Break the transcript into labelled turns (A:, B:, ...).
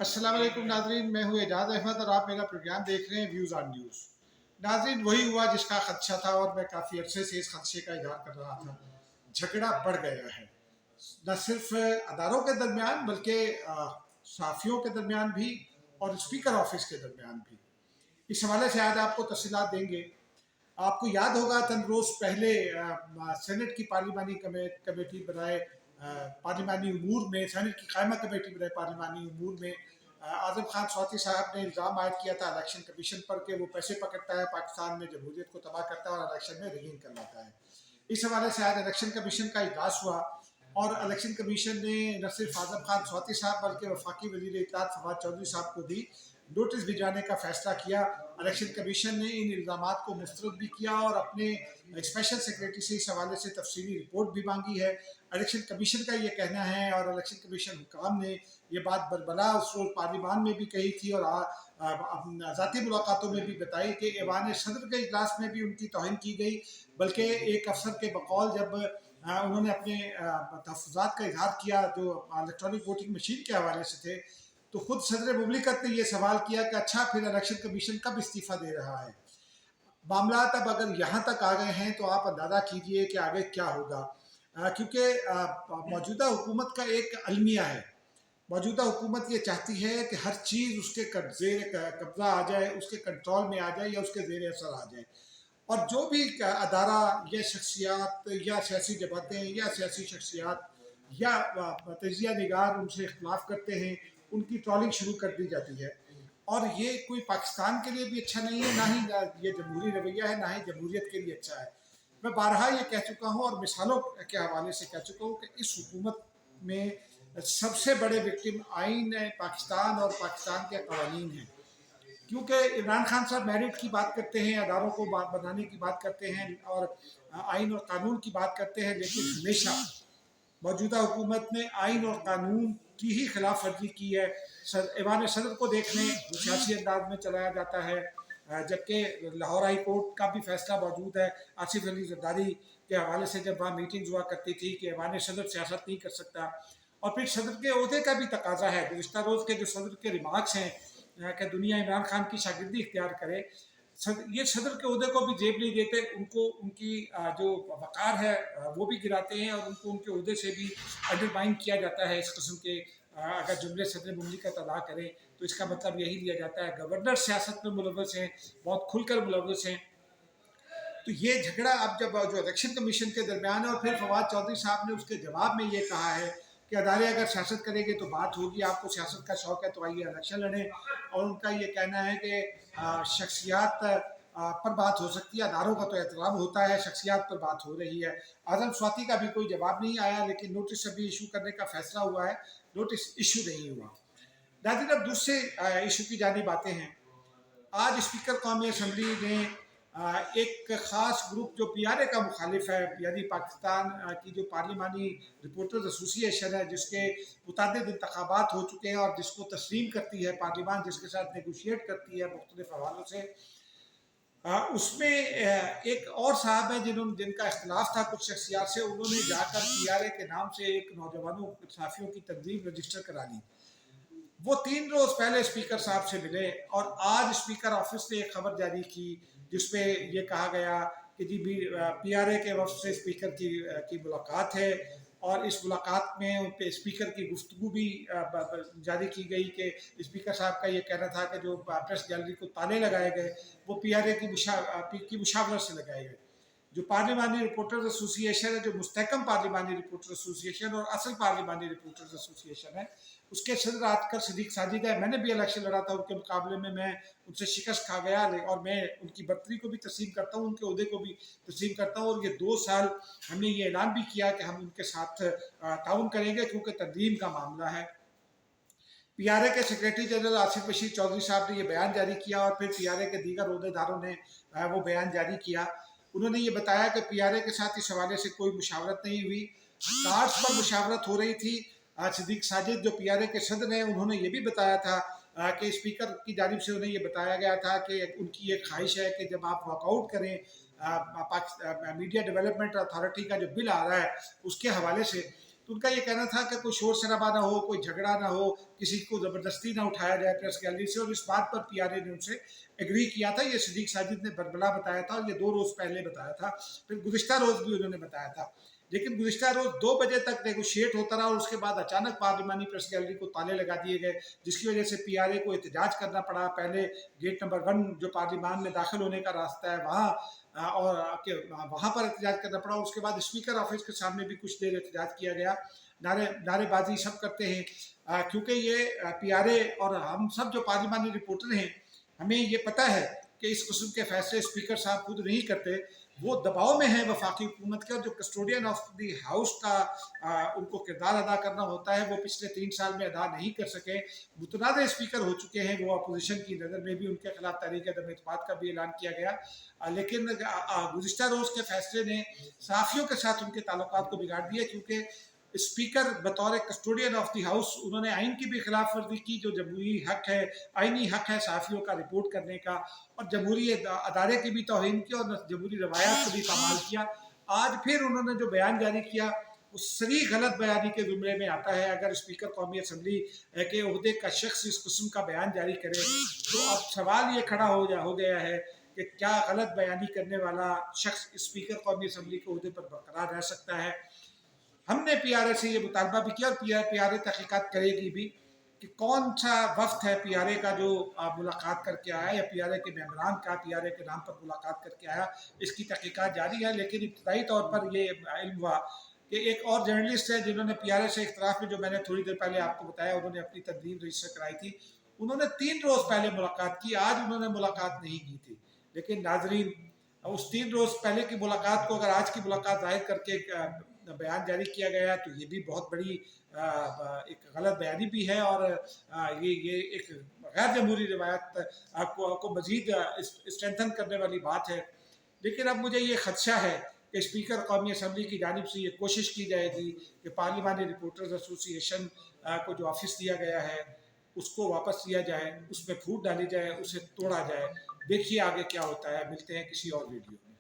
A: अस्सलाम वालेकुम नाजरीन, मैं हूँ एजाज अहमद और आप मेरा प्रोग्राम देख रहे हैं व्यूज़ ऑन न्यूज़। नाजरीन, वही हुआ जिसका खदशा था और मैं काफ़ी अरसे से इस खदशे का इजहार कर रहा था। झगड़ा बढ़ गया है, न सिर्फ अदारों के दरमियान बल्कि सहाफ़ियों के दरमियान भी और स्पीकर ऑफिस के दरमियान भी। इस हवाले से आज आपको तफसीलात देंगे। आपको याद होगा चंद रोज़ पहले सेनेट की पार्लिमानी कमेटी बनाए पार्लिमानी उमूर में, सेनेट की कायमा कमेटी बनाए पार्लिमानी उमूर में आज़म खान स्वाति साहब ने इल्ज़ाम आयद किया था इलेक्शन कमीशन पर कि वो पैसे पकड़ता है, पाकिस्तान में जमहूरियत को तबाह करता है और इलेक्शन में रिगिंग करवाता है। इस हवाले से आज इलेक्शन कमीशन का इजलास हुआ और इलेक्शन कमीशन ने न सिर्फ आज़म खान स्वाति साहब बल्कि वफाकी वज़ीर इत्तेलात फवाद चौधरी साहब को भी नोटिस भिजवाने का फैसला किया। इलेक्शन कमीशन ने इन इल्ज़ामात को मुस्तरद भी किया और अपने स्पेशल सेक्रेटरी से इस हवाले से तफसीली रिपोर्ट भी मांगी है। इलेक्शन कमीशन का ये कहना है और इलेक्शन कमीशन हुकाम ने ये बात बरबला उस रोज़ पार्लिमान में भी कही थी और ज़ाती मुलाकातों में भी बताई कि ऐवान सदर के इजलास में भी उनकी तौहीन की गई। बल्कि एक अफसर के बकौल जब उन्होंने अपने तहफ़्फ़ुज़ात का इजहार किया जो इलेक्ट्रॉनिक वोटिंग मशीन के हवाले से थे, तो खुद सदर मुमलिकत ने यह सवाल किया कि अच्छा फिर इलेक्शन कमीशन कब इस्तीफ़ा दे रहा है। मामला अब अगर यहाँ तक आ गए हैं तो आप अंदाज़ा कीजिए कि आगे क्या होगा, क्योंकि मौजूदा हुकूमत का एक अलमिया है। मौजूदा हुकूमत ये चाहती है कि हर चीज़ उसके कब्ज़ा आ जाए, उसके कंट्रोल में आ जाए या उसके ज़ेर असर आ जाए, और जो भी अदारा या शख्सियात या सियासी जमातें या सियासी शख्सियात या तजिया निगार उनसे इख्तलाफ करते हैं, उनकी ट्रॉलिंग शुरू कर दी जाती है। और ये कोई पाकिस्तान के लिए भी अच्छा नहीं है, ना ही ये जमहूरी रवैया है, ना ही जमहूरियत के लिए अच्छा है। मैं बारहा ये कह चुका हूँ और मिसालों के हवाले से कह चुका हूँ कि इस हुकूमत में सबसे बड़े विक्टिम आइन पाकिस्तान और पाकिस्तान के कवानीन हैं। क्योंकि इमरान खान साहब मेरिट की बात करते हैं, अदारों को बनाने की बात करते हैं और आइन और कानून की बात करते हैं, लेकिन हमेशा मौजूदा हुकूमत ने आइन और कानून की ही खिलाफ वर्जी की है। ऐवान सदर को देखने सियासी अंदाज में चलाया जाता है, जबकि लाहौर हाई कोर्ट का भी फैसला मौजूद है आसिफ अली जरदारी के हवाले से, जब वहाँ मीटिंग्स हुआ करती थी कि ऐवान सदर सियासत नहीं कर सकता। और फिर सदर के ओहदे का भी तकाजा है। गुज़िश्ता रोज़ के जो सदर के रिमार्क्स हैं कि दुनिया इमरान खान की शागिर्दी इख्तियार करे, ये सदर के ओहदे को भी जेब नहीं देते, उनको उनकी जो वक़ार है वो भी गिराते हैं और उनको उनके ओहदे से भी अंडरमाइन किया जाता है। इस किस्म के अगर जुमले सदर मुमलिकत अदा करें तो इसका मतलब यही लिया जाता है गवर्नर सियासत में मुलव्वस हैं, बहुत खुलकर मुलव्वस हैं। तो ये झगड़ा अब जब जो इलेक्शन कमीशन के दरमियान है और फिर फवाद चौधरी साहब ने उसके जवाब में ये कहा है कि अदारे अगर सियासत करेंगे तो बात होगी, आपको सियासत का शौक है तो आइए इलेक्शन लड़ें। और उनका ये कहना है कि शख्सियात पर बात हो सकती है, अदारों का तो एहतराम होता है, शख्सियात पर बात हो रही है। आज़म स्वाति का भी कोई जवाब नहीं आया, लेकिन नोटिस अभी इशू करने का फैसला हुआ है, नोटिस इशू नहीं हुआ। नाज़रीन, अब दूसरे इशू की जानिब आते हैं। आज स्पीकर कौमी असम्बली ने एक ख़ास ग्रुप जो PRA का मुखालिफ है, यानी पाकिस्तान की जो पार्लिमानी रिपोर्टर्स एसोसिएशन है, जिसके मुतअद्दिद इंतखाबात हो चुके हैं और जिसको तस्लीम करती है पार्लिमान, जिसके साथ नेगोशिएट करती है मुख्तलिफ हवालों से, उसमें एक और साहब हैं जिनका इख्तलाफ था कुछ शख्सियात से। उन्होंने जाकर PRA के नाम से एक नौजवानों सहाफ़ियों की तंजीम रजिस्टर करा ली। वो 3 रोज़ पहले स्पीकर साहब से मिले और आज स्पीकर ऑफिस ने एक खबर जारी की जिसमें ये कहा गया कि जी PRA के वफ़द से स्पीकर की मुलाकात है और इस मुलाकात में उन पे स्पीकर की गुफ्तगू भी जारी की गई कि स्पीकर साहब का ये कहना था कि जो प्रेस गैलरी को ताले लगाए गए वो PRA की मुशावरत से लगाए गए। जो पार्लिमानी रिपोर्टर्स एसोसिएशन है, जो मुस्तहकम पार्लिमानी रिपोर्टर्स एसोसिएशन और असल पार्लिमानी रिपोर्टर्स एसोसिएशन है, उसके सदर आजकल सिद्दीक साजिद है। मैंने भी इलेक्शन लड़ा था, उनके मुकाबले में मैं उनसे शिकस्त खा गया और मैं उनकी बर्तरी को भी तस्लीम करता हूँ, उनके ओहदे को भी तस्लीम करता हूँ। और ये 2 साल हमने ये ऐलान भी किया कि हम उनके साथ ताउन करेंगे क्योंकि तंजीम का मामला है। PRA के सेक्रेटरी जनरल आसिफ बशीर चौधरी साहब ने ये बयान जारी किया और फिर PRA के दीगर ओहदेदारों ने वो बयान जारी किया। उन्होंने ये बताया कि PRA के साथ इस हवाले से कोई मुशावरत नहीं हुई, कार्ड्स पर मुशावरत हो रही थी। सिद्दीक साजिद जो PRA के सदर हैं, उन्होंने ये भी बताया था कि स्पीकर की जानिब से उन्हें ये बताया गया था कि उनकी ये ख्वाहिश है कि जब आप वॉकआउट करें मीडिया डेवलपमेंट अथॉरिटी का जो बिल आ रहा है उसके हवाले से, तो तो उनका ये कहना था कि कोई शोर शराबा ना हो, कोई झगड़ा ना हो, किसी को ज़बरदस्ती ना उठाया जाए प्रेस गैलरी से, और इस बात पर पीआरए ने उनसे एग्री किया था। ये सिद्दीक साजिद ने बरबला बताया था और ये 2 रोज़ पहले बताया था, फिर गुज़िश्ता रोज़ भी उन्होंने बताया था। लेकिन गुज़िश्ता रोज़ 2 बजे तक नेगोशिएट होता रहा और उसके बाद अचानक पार्लिमानी प्रेस गैलरी को ताले लगा दिए गए, जिसकी वजह से पीआरए को एहतजाज करना पड़ा। पहले गेट नंबर 1 जो पार्लिमान में दाखिल होने का रास्ता है वहाँ वहाँ पर एहतजाज करना पड़ा। उसके बाद स्पीकर ऑफिस के सामने भी कुछ देर एहतजाज किया गया। नारेबाजी सब करते हैं क्योंकि ये पीआरए और हम सब जो पार्लिमानी रिपोर्टर हैं, हमें ये पता है कि इस किस्म के फैसले स्पीकर साहब खुद नहीं करते, वो दबाव में है वफाकी हुकूमत के, और जो कस्टोडियन ऑफ द हाउस का उनको किरदार अदा करना होता है वो पिछले 3 साल में अदा नहीं कर सके। मुतनाज़ स्पीकर हो चुके हैं, वो अपोजिशन की नज़र में भी उनके खिलाफ तहरीक अदम एतमाद का भी ऐलान किया गया। लेकिन गुज़िश्ता रोज़ के फैसले ने सहाफ़ियों के साथ उनके ताल्लुकात को बिगाड़ दिए, क्योंकि स्पीकर बतौर कस्टोडियन ऑफ द हाउस उन्होंने आइन की भी खिलाफ वर्जी की, जो जमहूरी हक है, आइनी हक है सहाफ़ियों का रिपोर्ट करने का, और जमहूरी अदारे की भी तौहीन की और जमहूरी रवायात को भी पामाल किया। आज फिर उन्होंने जो बयान जारी किया वो सही गलत बयानी के जुमरे में आता है। अगर स्पीकर कौमी असम्बली के ओहदे का शख्स इस किस्म का बयान जारी करे तो अब सवाल ये खड़ा हो गया है कि क्या गलत बयानी करने वाला शख्स स्पीकर कौमी असम्बली के ओहदे पर बरकरार रह सकता है। हमने पीआरए से ये मुतालबा भी किया और पीआरए तहकीकात करेगी भी कि कौन सा वफ्द है पीआरए का जो मुलाकात करके आया, या पीआरए के मेंबरान का पीआरए के नाम पर मुलाकात करके आया, इसकी तहकीकात जारी है। लेकिन इब्तदाई तौर पर ये इल्म हुआ कि एक और जर्नलिस्ट है जिन्होंने पीआरए से इख्तलाफ में, जो मैंने थोड़ी देर पहले आपको बताया, उन्होंने अपनी तदलील रजिस्टर कराई थी, उन्होंने 3 रोज़ पहले मुलाकात की, आज उन्होंने मुलाकात नहीं की थी। लेकिन नाजरीन, उस 3 रोज़ पहले की मुलाकात को अगर आज की मुलाकात जाहिर करके बयान जारी किया गया तो ये भी बहुत बड़ी एक गलत बयानी भी है, और ये एक गैर जमहूरी रवायत को मज़ीद स्ट्रेंथन करने वाली बात है। लेकिन अब मुझे ये खदशा है कि स्पीकर कौमी असम्बली की जानिब से ये कोशिश की जाएगी कि पार्लिमानी रिपोर्टर्स एसोसिएशन को जो ऑफिस दिया गया है उसको वापस लिया जाए, उसमें फूट डाली जाए, उसे तोड़ा जाए। देखिए आगे क्या होता है। मिलते हैं किसी और वीडियो में।